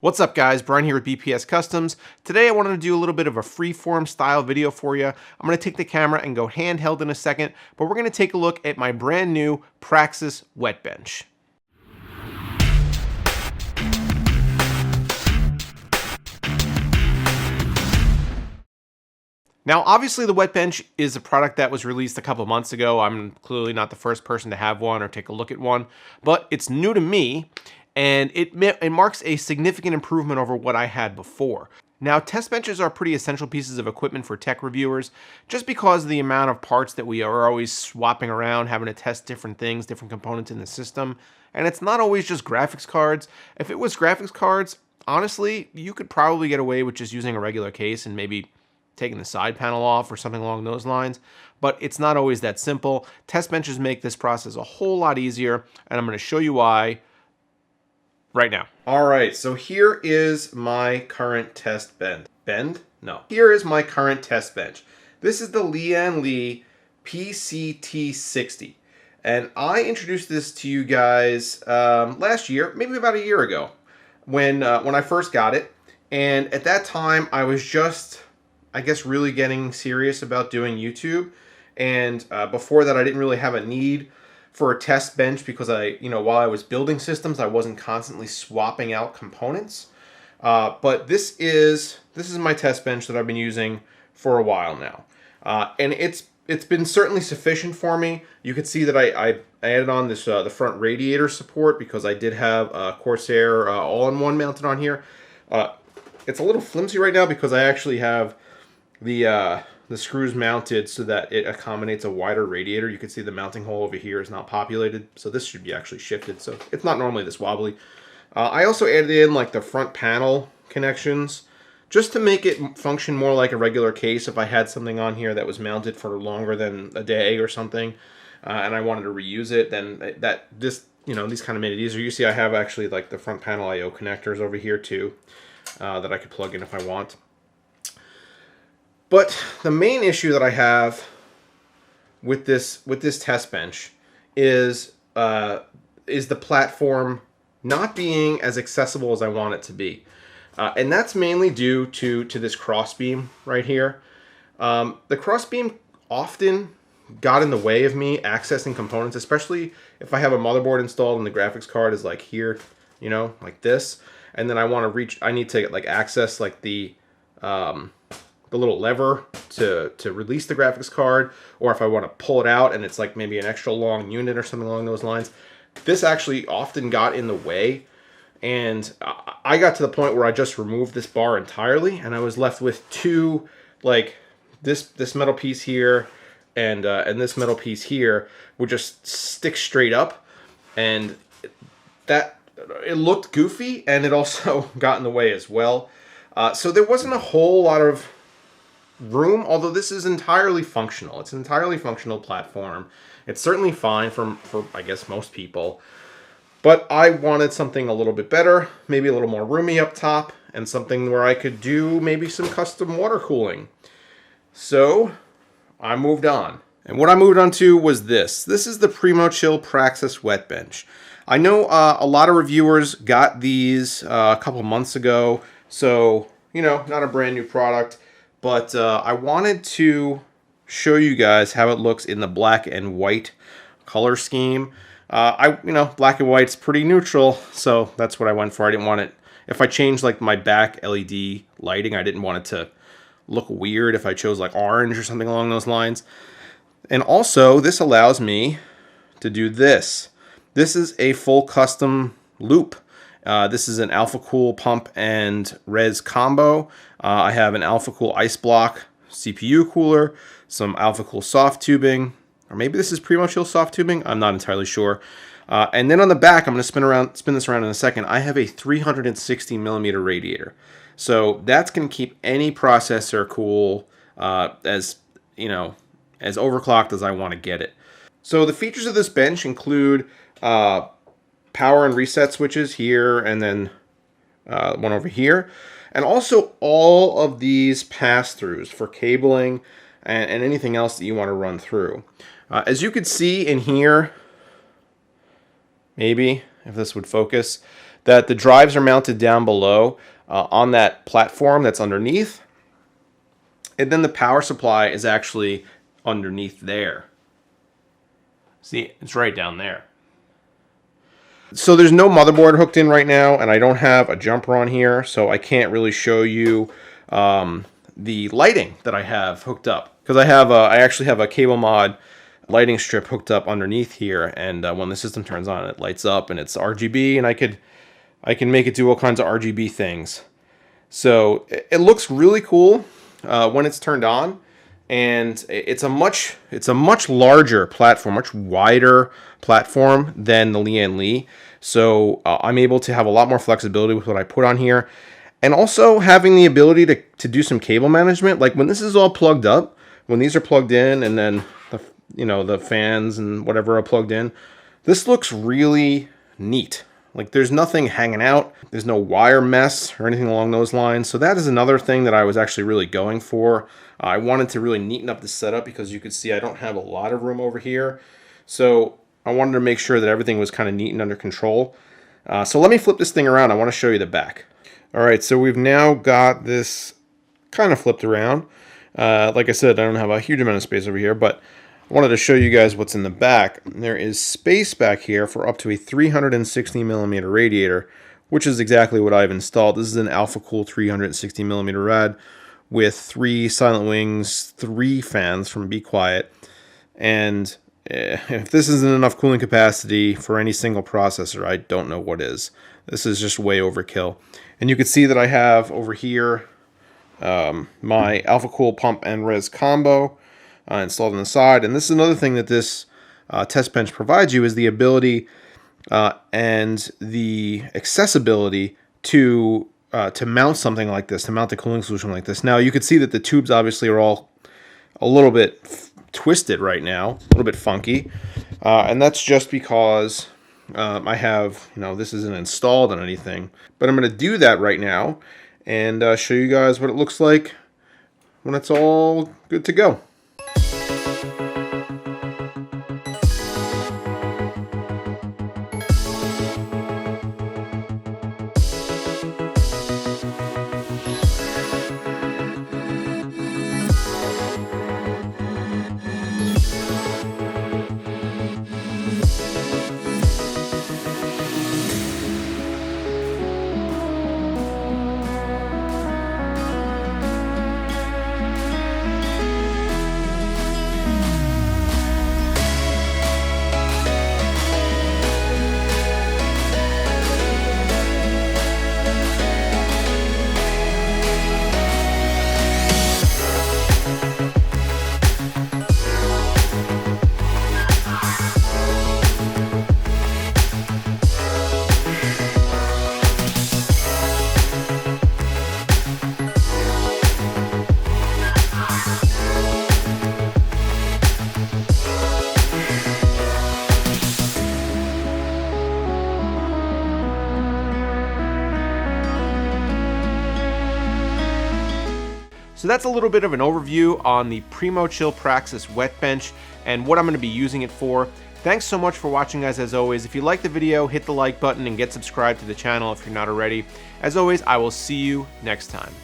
What's up guys, Brian here with BPS Customs. Today I wanted to do a little bit of a freeform style video for you. I'm going to take the camera and go handheld in a second, but we're going to take a look at my brand new Praxis Wetbench. Now obviously the Wetbench is a product that was released a couple months ago. I'm clearly not the first person to have one or take a look at one, but it's new to me. And it marks a significant improvement over what I had before. Now, test benches are pretty essential pieces of equipment for tech reviewers, just because of the amount of parts that we are always swapping around, having to test different things, different components in the system. And it's not always just graphics cards. If it was graphics cards, honestly, you could probably get away with just using a regular case and maybe taking the side panel off or something along those lines. But it's not always that simple. Test benches make this process a whole lot easier, and I'm going to show you why right now. All right, so here is my current test bench. Here is my current test bench. This is the Lian Li PCT60. And I introduced this to you guys last year, maybe about a year ago, when I first got it. And at that time, I was just, I guess, really getting serious about doing YouTube. And before that, I didn't really have a need for a test bench because while I was building systems, I wasn't constantly swapping out components. But this is my test bench that I've been using for a while now, and it's been certainly sufficient for me. You can see that I added on this the front radiator support because I did have Corsair all-in-one mounted on here. It's a little flimsy right now because I actually have the screws mounted so that it accommodates a wider radiator. You can see the mounting hole over here is not populated, so this should be actually shifted, so it's not normally this wobbly. I also added in like the front panel connections just to make it function more like a regular case if I had something on here that was mounted for longer than a day or something, and I wanted to reuse it, then these kind of made it easier. You see I have actually like the front panel I/O connectors over here too that I could plug in if I want. But the main issue that I have with this test bench is the platform not being as accessible as I want it to be, and that's mainly due to this crossbeam right here. The crossbeam often got in the way of me accessing components, especially if I have a motherboard installed and the graphics card is like here, like this, and then I need to like access like the little lever to release the graphics card, or if I want to pull it out and it's like maybe an extra long unit or something along those lines. This actually often got in the way, and I got to the point where I just removed this bar entirely, and I was left with two, like this metal piece here and this metal piece here would just stick straight up, and that it looked goofy, and it also got in the way as well. So there wasn't a whole lot of room, although this is entirely functional. It's an entirely functional platform. It's certainly fine for I guess most people, but I wanted something a little bit better, maybe a little more roomy up top, and something where I could do maybe some custom water cooling. So I moved on, and what I moved on to was this. This is the Primochill Praxis Wetbench. I know a lot of reviewers got these a couple months ago, so not a brand new product. But I wanted to show you guys how it looks in the black and white color scheme. Black and white's pretty neutral, so that's what I went for. I didn't want it, if I changed like my back LED lighting, I didn't want it to look weird if I chose like orange or something along those lines. And also, this allows me to do this. This is a full custom loop. This is an Alpha Cool pump and res combo. I have an Alpha Cool ice block CPU cooler, some Alpha Cool soft tubing, or maybe this is Primochill soft tubing. I'm not entirely sure. And then on the back, I'm going to spin this around in a second. I have a 360 millimeter radiator, so that's going to keep any processor cool as overclocked as I want to get it. So the features of this bench include power and reset switches here, and then one over here, and also all of these pass-throughs for cabling and anything else that you want to run through. As you can see in here, maybe if this would focus, that the drives are mounted down below on that platform that's underneath. And then the power supply is actually underneath there. See, it's right down there. So there's no motherboard hooked in right now, and I don't have a jumper on here, so I can't really show you the lighting that I have hooked up. Because I actually have a cable mod lighting strip hooked up underneath here, and when the system turns on, it lights up, and it's RGB, and I can make it do all kinds of RGB things. So it looks really cool when it's turned on, and it's a much larger platform, much wider platform than the Lian Li. So I'm able to have a lot more flexibility with what I put on here, and also having the ability to do some cable management. Like when this is all plugged up, when these are plugged in, and then the fans and whatever are plugged in, this looks really neat. Like there's nothing hanging out, there's no wire mess or anything along those lines. So that is another thing that I was actually really going for. I wanted to really neaten up the setup because you could see I don't have a lot of room over here. So I wanted to make sure that everything was kind of neat and under control. So let me flip this thing around. I want to show you the back. All right, so we've now got this kind of flipped around. Like I said, I don't have a huge amount of space over here, but I wanted to show you guys what's in the back. There is space back here for up to a 360 millimeter radiator, which is exactly what I've installed. This is an AlphaCool 360 millimeter rad with 3 Silent Wings, 3 fans from Be Quiet. And if this isn't enough cooling capacity for any single processor, I don't know what is. This is just way overkill. And you can see that I have over here my AlphaCool pump and res combo installed on the side. And this is another thing that this test bench provides you, is the ability and the accessibility to mount something like this, to mount a cooling solution like this. Now you can see that the tubes obviously are all a little bit twisted right now, a little bit funky, and that's just because I have, this isn't installed on anything. But I'm going to do that right now and show you guys what it looks like when it's all good to go. So that's a little bit of an overview on the Primochill Praxis Wetbench and what I'm going to be using it for. Thanks so much for watching, guys. As always, if you like the video, hit the like button and get subscribed to the channel if you're not already. As always, I will see you next time.